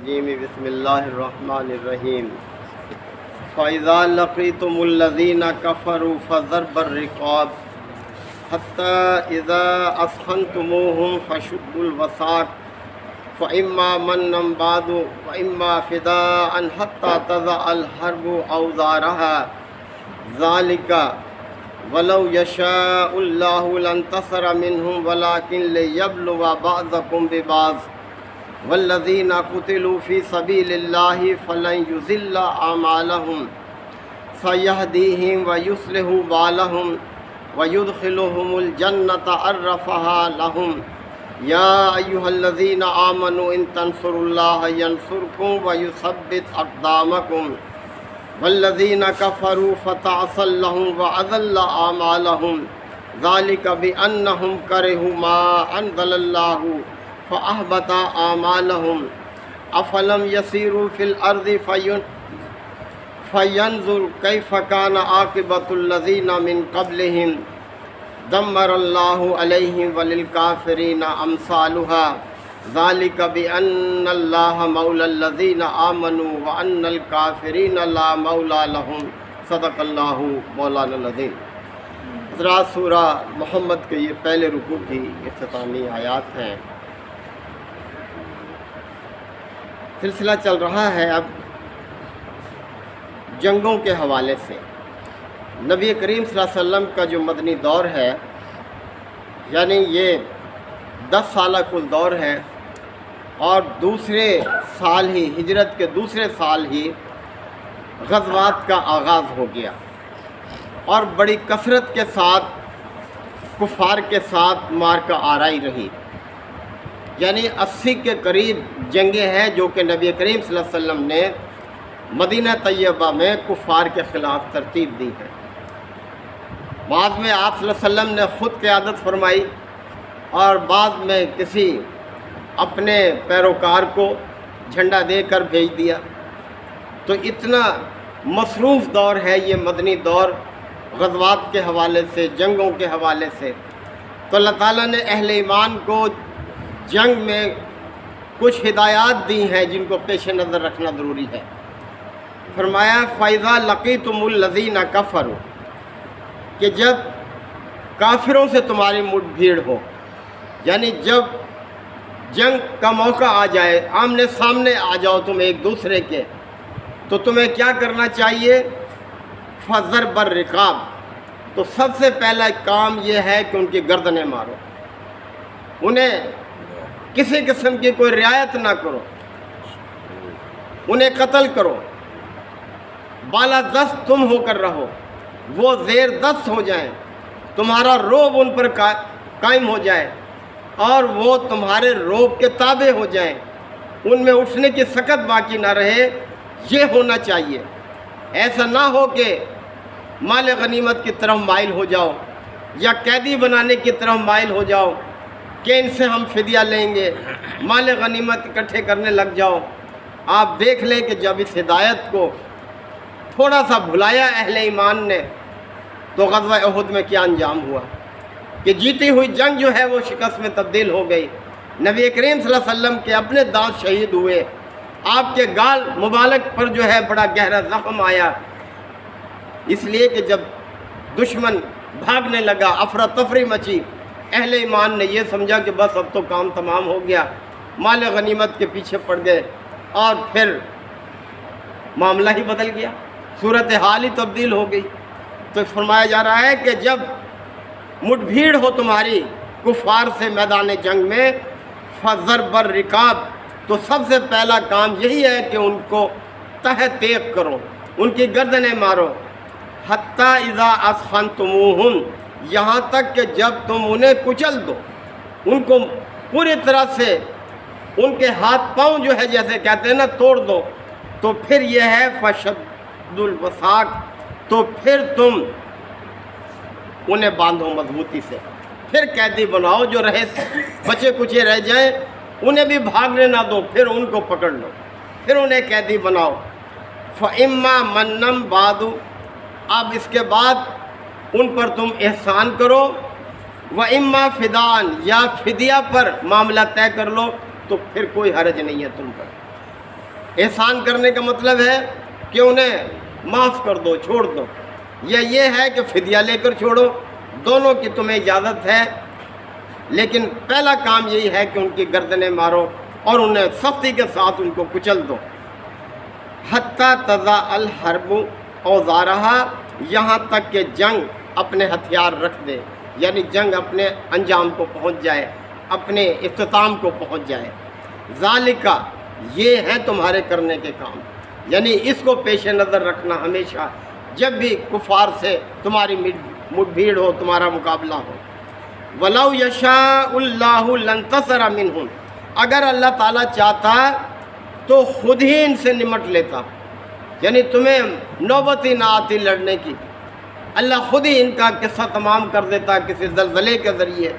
الرجیم بسم اللہ الرحمن الرحیم فَإِذَا لَقِيتُمُ الَّذِينَ كَفَرُوا فَضَرْبَ الرِّقَابِ حَتَّى إِذَا أَثْخَنْتُمُوهُمْ فَشُدُّوا الْوَثَاقَ فَإِمَّا مَنًّا بَعْدُ وَإِمَّا فِدَاءً حَتَّى تَضَعَ الْحَرْبُ أَوْزَارَهَا ذَلِكَ وَلَوْ يَشَاءُ اللَّهُ لَانتَصَرَ مِنْهُمْ وَلَكِنْ لِيَبْلُوَ بَعْضَكُمْ بِبَعْضٍ والذین قتلوا فی سبیل اللہ فلن یضل اعمالهم سیہدیہم ویصلح بالہم ویدخلہم الجنۃ عرفها لہم یا ایہا الذین آمنوا ان تنصروا اللہ ینصرکم ویثبت اقدامکم والذین کفروا فتعصا لہم واضل اعمالهم ذلک بانہم کرہوا ما انزل اللہ فأحبط أعمالهم أفلم يسيروا في الأرض فينظر كيف كان عاقبة الذين من قبلهم دمر الله عليهم وللكافرين أمثالها ذلك بأن الله مولى الذين آمنوا وأن الكافرين لا مولى لهم صدق الله مولانا العظیم۔ حضرات سورہ محمد کے یہ پہلے رکوع کی اختتامی آیات ہیں۔ سلسلہ چل رہا ہے اب جنگوں کے حوالے سے۔ نبی کریم صلی اللہ علیہ وسلم کا جو مدنی دور ہے، یعنی یہ 10 سالہ کل دور ہے، اور دوسرے سال ہی ہجرت کے دوسرے سال ہی غزوات کا آغاز ہو گیا، اور بڑی کثرت کے ساتھ کفار کے ساتھ معرکہ آرائی رہی، یعنی 80 کے قریب جنگیں ہیں جو کہ نبی کریم صلی اللہ علیہ وسلم نے مدینہ طیبہ میں کفار کے خلاف ترتیب دی ہے۔ بعض میں آپ صلی اللہ علیہ وسلم نے خود قیادت فرمائی، اور بعض میں کسی اپنے پیروکار کو جھنڈا دے کر بھیج دیا۔ تو اتنا مصروف دور ہے یہ مدنی دور، غزوات کے حوالے سے، جنگوں کے حوالے سے۔ تو اللہ تعالیٰ نے اہل ایمان کو جنگ میں کچھ ہدایات دی ہیں جن کو پیش نظر رکھنا ضروری ہے۔ فرمایا فَإِذَا لَقِيتُمُ الَّذِينَ كَفَرُوا، کہ جب کافروں سے تمہاری مٹ بھیڑ ہو، یعنی جب جنگ کا موقع آ جائے، آمنے سامنے آ جاؤ تم ایک دوسرے کے، تو تمہیں کیا کرنا چاہیے؟ فَضَرْبَ الرِّقَابِ، تو سب سے پہلا کام یہ ہے کہ ان کی گردنیں مارو، انہیں کسی قسم کی کوئی رعایت نہ کرو، انہیں قتل کرو، بالا دست تم ہو کر رہو، وہ زیر دست ہو جائیں، تمہارا روب ان پر قائم ہو جائے، اور وہ تمہارے روب کے تابع ہو جائیں، ان میں اٹھنے کی سکت باقی نہ رہے۔ یہ ہونا چاہیے، ایسا نہ ہو کہ مال غنیمت کی طرف مائل ہو جاؤ، یا قیدی بنانے کی طرف مائل ہو جاؤ کہ ان سے ہم فدیہ لیں گے، مال غنیمت اکٹھے کرنے لگ جاؤ۔ آپ دیکھ لیں کہ جب اس ہدایت کو تھوڑا سا بھلایا اہل ایمان نے، تو غزوہ احد میں کیا انجام ہوا کہ جیتی ہوئی جنگ جو ہے وہ شکست میں تبدیل ہو گئی۔ نبی کریم صلی اللہ علیہ وسلم کے اپنے دانت شہید ہوئے، آپ کے گال مبارک پر جو ہے بڑا گہرا زخم آیا، اس لیے کہ جب دشمن بھاگنے لگا، افراتفری مچی، اہل ایمان نے یہ سمجھا کہ بس اب تو کام تمام ہو گیا، مال غنیمت کے پیچھے پڑ گئے، اور پھر معاملہ ہی بدل گیا، صورتحال ہی تبدیل ہو گئی۔ تو فرمایا جا رہا ہے کہ جب مٹ بھیڑ ہو تمہاری کفار سے میدان جنگ میں، فَضَرْبَ الرِّقَابِ، تو سب سے پہلا کام یہی ہے کہ ان کو تہ تیغ کرو، ان کی گردنیں مارو۔ حَتَّى إِذَا أَثْخَنْتُمُوهُمْ، یہاں تک کہ جب تم انہیں کچل دو، ان کو پوری طرح سے ان کے ہاتھ پاؤں جو ہے جیسے کہتے ہیں نا توڑ دو، تو پھر یہ ہے فَشَدُّ الْوَثَاقِ، تو پھر تم انہیں باندھو مضبوطی سے، پھر قیدی بناؤ، جو رہے بچے کچے رہ جائیں انہیں بھی بھاگنے نہ دو، پھر ان کو پکڑ لو، پھر انہیں قیدی بناؤ۔ فَإِمَّا مَنًّا بَعْدُ، اب اس کے بعد ان پر تم احسان کرو، وَإِمَّا فِدَاءً، یا فدیہ پر معاملہ طے کر لو، تو پھر کوئی حرج نہیں ہے تم پر۔ احسان کرنے کا مطلب ہے کہ انہیں معاف کر دو، چھوڑ دو، یا یہ ہے کہ فدیہ لے کر چھوڑو، دونوں کی تمہیں اجازت ہے، لیکن پہلا کام یہی ہے کہ ان کی گردنیں مارو اور انہیں سختی کے ساتھ ان کو کچل دو۔ حتیٰ تضع الحرب اوزارہا، یہاں تک کہ جنگ اپنے ہتھیار رکھ دے، یعنی جنگ اپنے انجام کو پہنچ جائے، اپنے اختتام کو پہنچ جائے۔ ذالکہ، یہ ہے تمہارے کرنے کے کام، یعنی اس کو پیش نظر رکھنا ہمیشہ جب بھی کفار سے تمہاری مٹ بھیڑ ہو، تمہارا مقابلہ ہو۔ وَلَوْ يَشَاءُ اللَّهُ لَانتَصَرَ مِنْهُمْ، اگر اللہ تعالیٰ چاہتا تو خود ہی ان سے نمٹ لیتا، یعنی تمہیں نوبت ہی نہ آتی لڑنے کی، اللہ خود ہی ان کا قصہ تمام کر دیتا کسی زلزلے کے ذریعے،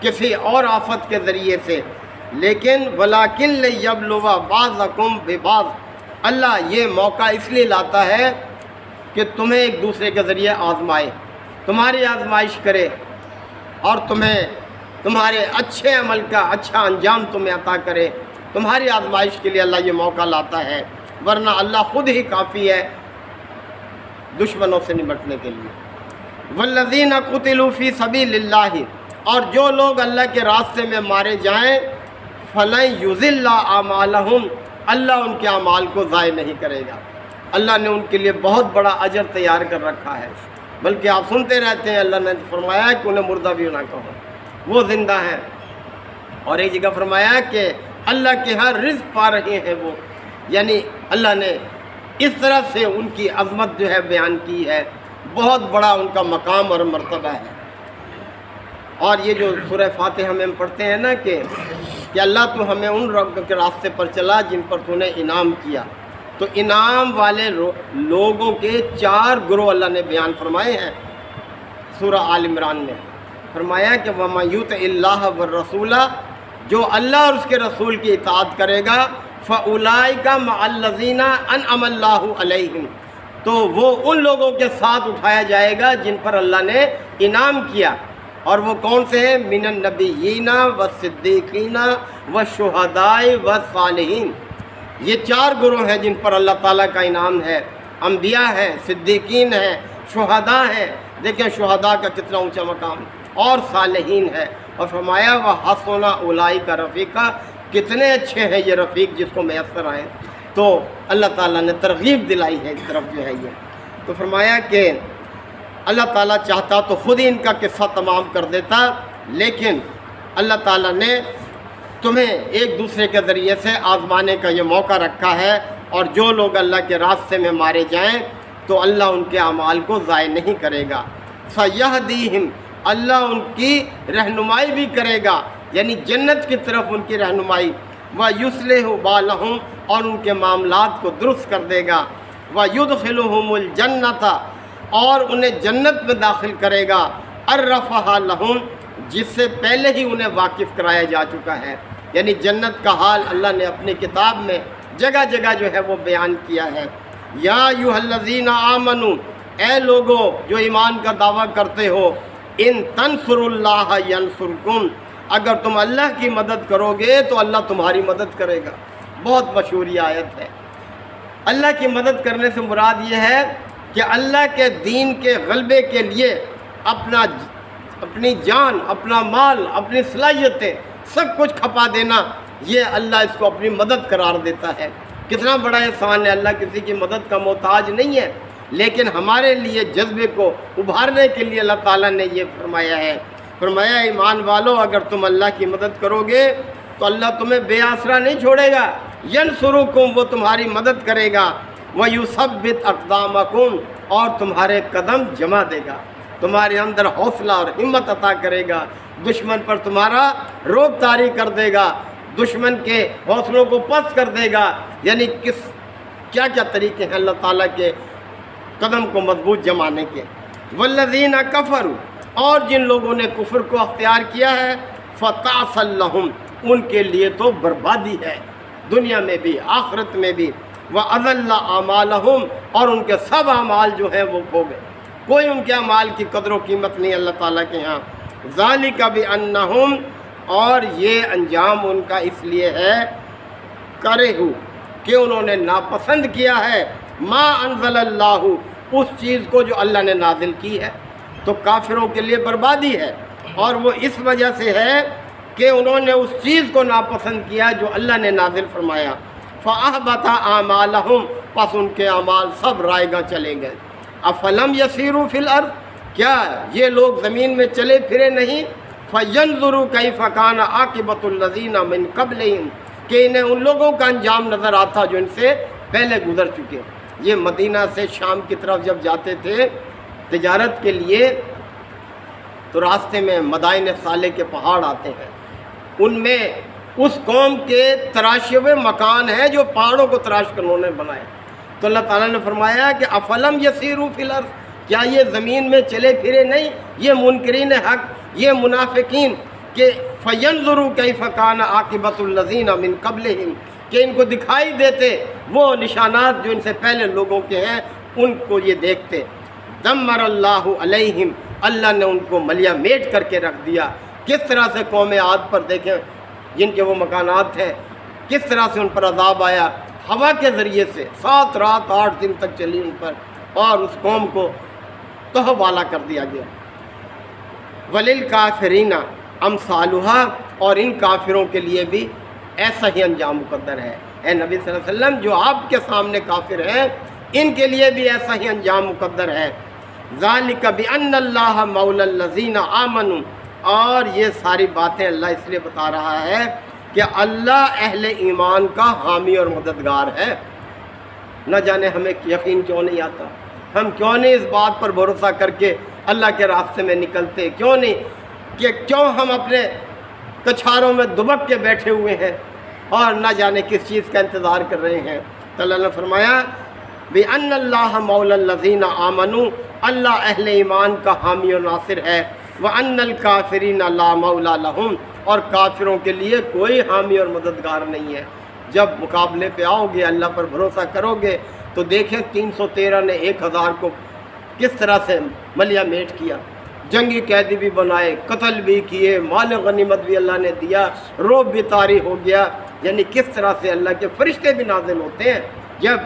کسی اور آفت کے ذریعے سے، لیکن وَلَٰكِن لِيَبْلُوَ بَعْضَكُمْ بِبَعْضٍ، اللہ یہ موقع اس لیے لاتا ہے کہ تمہیں ایک دوسرے کے ذریعے آزمائے، تمہاری آزمائش کرے اور تمہیں تمہارے اچھے عمل کا اچھا انجام تمہیں عطا کرے۔ تمہاری آزمائش کے لیے اللہ یہ موقع لاتا ہے، ورنہ اللہ خود ہی کافی ہے دشمنوں سے نمٹنے کے لیے۔ والذین قتلوا فی سبیل اللہ، اور جو لوگ اللہ کے راستے میں مارے جائیں، فلن یضل اعمالہم، اللہ ان کے اعمال کو ضائع نہیں کرے گا۔ اللہ نے ان کے لیے بہت بڑا اجر تیار کر رکھا ہے، بلکہ آپ سنتے رہتے ہیں اللہ نے فرمایا کہ انہیں مردہ بھی نہ کہو، وہ زندہ ہیں۔ اور ایک جگہ فرمایا کہ اللہ کے ہر رزق پا رہے ہیں وہ، یعنی اللہ نے اس طرح سے ان کی عظمت جو ہے بیان کی ہے، بہت بڑا ان کا مقام اور مرتبہ ہے۔ اور یہ جو سورہ فاتحہ میں ہم پڑھتے ہیں نا کہ اللہ تو ہمیں ان رب کے راستے پر چلا جن پر تو نے انعام کیا، تو انعام والے لوگوں کے 4 گروہ اللہ نے بیان فرمائے ہیں سورہ آل عمران میں۔ فرمایا کہ وَمَن يُطِعِ اللَّهَ وَالرَّسُولَ، جو اللہ اور اس کے رسول کی اطاعت کرے گا، فَأُولَٰئِكَ مَعَ الَّذِينَ أَنْعَمَ اللَّهُ عَلَيْهِمْ، تو وہ ان لوگوں کے ساتھ اٹھایا جائے گا جن پر اللہ نے انعام کیا، اور وہ کون سے ہیں؟ من النبیین والصدیقین والشہداء والصالحین، یہ 4 گروہ ہیں جن پر اللہ تعالیٰ کا انعام ہے، انبیاء ہیں، صدیقین ہیں، شہداء ہیں، دیکھیں شہداء کا کتنا اونچا مقام، اور صالحین ہے۔ اور فرمایا وَحَسُنَ أُولَٰئِكَ رَفِیقًا، کتنے اچھے ہیں یہ رفیق جس کو میسر آئے۔ تو اللہ تعالیٰ نے ترغیب دلائی ہے اس طرف جو ہے یہ۔ تو فرمایا کہ اللہ تعالیٰ چاہتا تو خود ہی ان کا قصہ تمام کر دیتا، لیکن اللہ تعالیٰ نے تمہیں ایک دوسرے کے ذریعے سے آزمانے کا یہ موقع رکھا ہے، اور جو لوگ اللہ کے راستے میں مارے جائیں تو اللہ ان کے اعمال کو ضائع نہیں کرے گا۔ فَيَهْدِيهِمْ، اللہ ان کی رہنمائی بھی کرے گا، یعنی جنت کی طرف ان کی رہنمائی، وَيُصْلِحُ بَالَهُمْ، اور ان کے معاملات کو درست کر دے گا، وَيُدْخِلُهُمُ الْجَنَّةَ، اور انہیں جنت میں داخل کرے گا، عَرَّفَهَا لَهُمْ، جس سے پہلے ہی انہیں واقف کرایا جا چکا ہے، یعنی جنت کا حال اللہ نے اپنی کتاب میں جگہ جگہ جو ہے وہ بیان کیا ہے۔ یا ایھا الذین آمنوا، اے لوگو جو ایمان کا دعویٰ کرتے ہو، ان تنصروا اللہ ینصرکم، اگر تم اللہ کی مدد کرو گے تو اللہ تمہاری مدد کرے گا۔ بہت مشہور یہ آیت ہے۔ اللہ کی مدد کرنے سے مراد یہ ہے کہ اللہ کے دین کے غلبے کے لیے اپنی جان، اپنا مال، اپنی صلاحیتیں سب کچھ کھپا دینا، یہ اللہ اس کو اپنی مدد قرار دیتا ہے۔ کتنا بڑا احسان ہے، اللہ کسی کی مدد کا محتاج نہیں ہے، لیکن ہمارے لیے جذبے کو ابھارنے کے لیے اللہ تعالیٰ نے یہ فرمایا ہے۔ فرمایا ایمان والو، اگر تم اللہ کی مدد کرو گے تو اللہ تمہیں بے آسرا نہیں چھوڑے گا، ینصرکم، وہ تمہاری مدد کرے گا، وَيُثَبِّتْ أَقْدَامَكُمْ، اور تمہارے قدم جما دے گا، تمہارے اندر حوصلہ اور ہمت عطا کرے گا، دشمن پر تمہارا روب طاری کر دے گا، دشمن کے حوصلوں کو پست کر دے گا۔ یعنی کیا کیا طریقے ہیں اللہ تعالیٰ کے قدم کو مضبوط جمانے کے۔ والذین کفروا، اور جن لوگوں نے کفر کو اختیار کیا ہے، فَتَعْسًا لَهُمْ، ان کے لیے تو بربادی ہے، دنیا میں بھی آخرت میں بھی، وَأَضَلَّ أَعْمَالَهُمْ، اور ان کے سب اعمال جو ہیں وہ کھو گئے، کوئی ان کے اعمال کی قدر و قیمت نہیں اللہ تعالیٰ کے ہاں۔ ذَلِكَ بِأَنَّهُمْ، اور یہ انجام ان کا اس لیے ہے، کرہو، کہ انہوں نے ناپسند کیا ہے ما انزل اللہ، اس چیز کو جو اللہ نے نازل کی ہے، تو کافروں کے لیے بربادی ہے، اور وہ اس وجہ سے ہے کہ انہوں نے اس چیز کو ناپسند کیا جو اللہ نے نازل فرمایا۔ فَأَحْبَطَ أَعْمَالَهُمْ، پس ان کے اعمال سب رائیگاں چلے گئے۔ أَفَلَمْ يَسِيرُوا فِي الْأَرْضِ، کیا یہ لوگ زمین میں چلے پھرے نہیں؟ فَيَنْظُرُوا كَيْفَ كَانَ عَاقِبَةُ الَّذِينَ مِنْ قَبْلِهِمْ، کہ انہیں ان لوگوں کا انجام نظر آتا جو ان سے پہلے گزر چکے۔ یہ مدینہ سے شام کی طرف جب جاتے تھے تجارت کے لیے تو راستے میں مدائن صالح کے پہاڑ آتے ہیں، ان میں اس قوم کے تراشے ہوئے مکان ہیں جو پہاڑوں کو تراش کر انہوں نے بنائے۔ تو اللہ تعالیٰ نے فرمایا کہ افلم یسیروا فی الارض، کیا یہ زمین میں چلے پھرے نہیں؟ یہ منکرین حق، یہ منافقین، کہ فینظروا کیف کان عاقبۃ الذین من قبلہم، کہ ان کو دکھائی دیتے وہ نشانات جو ان سے پہلے لوگوں کے ہیں، ان کو یہ دیکھتے۔ دمر اللہ علیہم، اللہ نے ان کو ملیہ میٹ کر کے رکھ دیا۔ کس طرح سے قوم عاد پر دیکھیں جن کے وہ مکانات ہیں، کس طرح سے ان پر عذاب آیا، ہوا کے ذریعے سے 7 رات 8 دن تک چلی ان پر، اور اس قوم کو تہ والا کر دیا گیا۔ وَلِلْكَافِرِينَ أَمْثَالُهَا، اور ان کافروں کے لیے بھی ایسا ہی انجام مقدر ہے۔ اے نبی صلی اللہ علیہ وسلم، جو آپ کے سامنے کافر ہیں ان کے لیے بھی ایسا ہی انجام مقدر ہے۔ ذَلِكَ بِأَنَّ اللَّهَ مَوْلَى الَّذِينَ آمَنُوا، اور یہ ساری باتیں اللہ اس لیے بتا رہا ہے کہ اللہ اہل ایمان کا حامی اور مددگار ہے۔ نہ جانے ہمیں یقین کیوں نہیں آتا، ہم کیوں نہیں اس بات پر بھروسہ کر کے اللہ کے راستے میں نکلتے، کیوں نہیں، کہ کیوں ہم اپنے کچھاروں میں دبک کے بیٹھے ہوئے ہیں اور نہ جانے کس چیز کا انتظار کر رہے ہیں۔ تو اللہ نے فرمایا بِأَنَّ اللَّهَ مَوْلَى الَّذِينَ آمَنُوا، اللہ اہل ایمان کا حامی و ناصر ہے۔ وَأَنَّ الْكَافِرِينَ لَا مَوْلَى لَهُمْ، اور کافروں کے لیے کوئی حامی اور مددگار نہیں ہے۔ جب مقابلے پہ آؤ گے، اللہ پر بھروسہ کرو گے، تو دیکھیں 313 نے 1000 کو کس طرح سے ملیہ میٹ کیا، جنگی قیدی بھی بنائے، قتل بھی کیے، مال غنیمت بھی اللہ نے دیا، رعب بھی طاری ہو گیا۔ یعنی کس طرح سے اللہ کے فرشتے بھی نازل ہوتے ہیں جب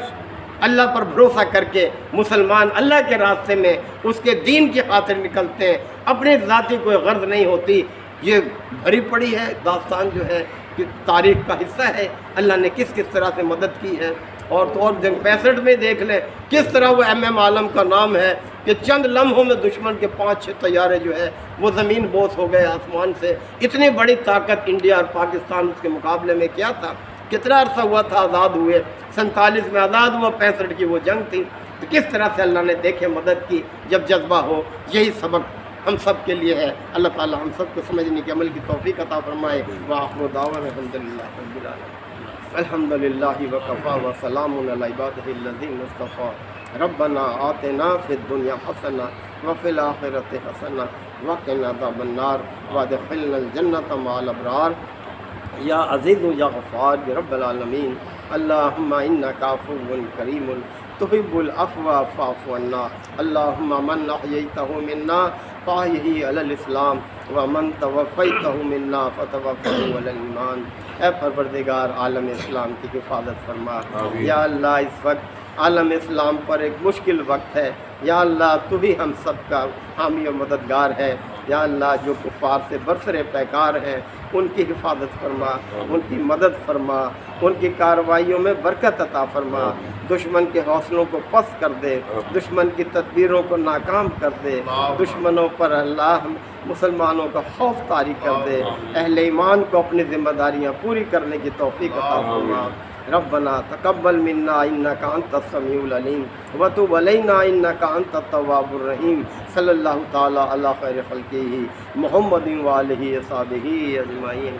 اللہ پر بھروسہ کر کے مسلمان اللہ کے راستے میں اس کے دین کی خاطر نکلتے ہیں، اپنی ذاتی کوئی غرض نہیں ہوتی۔ یہ بھری پڑی ہے داستان جو ہے کہ تاریخ کا حصہ ہے، اللہ نے کس کس طرح سے مدد کی ہے۔ اور تو اور جنگ 65 میں دیکھ لیں کس طرح وہ ایم عالم کا نام ہے کہ چند لمحوں میں دشمن کے 5-6 طیارے جو ہے وہ زمین بوس ہو گئے آسمان سے۔ اتنی بڑی طاقت انڈیا اور پاکستان اس کے مقابلے میں کیا تھا؟ کتنا عرصہ ہوا تھا آزاد ہوئے، 47 میں آزاد ہوا، 65 کی وہ جنگ تھی۔ تو کس طرح سے اللہ نے دیکھے مدد کی جب جذبہ ہو۔ یہی سبق ہم سب کے لیے ہے۔ اللہ تعالی ہم سب کو سمجھنے کے عمل کی توفیق عطا فرمائے۔ وآخر دعوانا الحمدللہ رب العالمین۔ الحمدللہ وکفی وسلام علی عبادہ الذین اصطفی۔ ربنا آتنا فی الدنیا حسنہ وفی الآخرۃ حسنہ وقنا عذاب النار وادخلنا الجنۃ مع الابرار۔ یا عزیز یا غفار یا رب العالمین، اللہم انک عفو کریم تحب العفو فاعف عنا۔ اللہم من احییتہ منا فاحیہ علی الاسلام ومن توفیتہ منا فتوفہ علی الایمان۔ اے پروردگار عالم اسلام کی حفاظت فرما۔ یا اللہ اس وقت عالم اسلام پر ایک مشکل وقت ہے، یا اللہ تو ہی ہم سب کا حامی و مددگار ہے۔ یا اللہ جو کفار سے برسر پیکار ہیں ان کی حفاظت فرما، ان کی مدد فرما، ان کی کارروائیوں میں برکت عطا فرما، دشمن کے حوصلوں کو پست کر دے، دشمن کی تدبیروں کو ناکام کر دے، دشمنوں پر اللہ مسلمانوں کا خوف طاری کر دے، اہل ایمان کو اپنی ذمہ داریاں پوری کرنے کی توفیق عطا فرما۔ ربنا تقبل منا انک انت السمیع العلیم وتب علینا انک انت التواب الرحیم۔ صلی اللہ تعالی علی خیر خلقہ محمد و آلہ وصحبہ اجمعین۔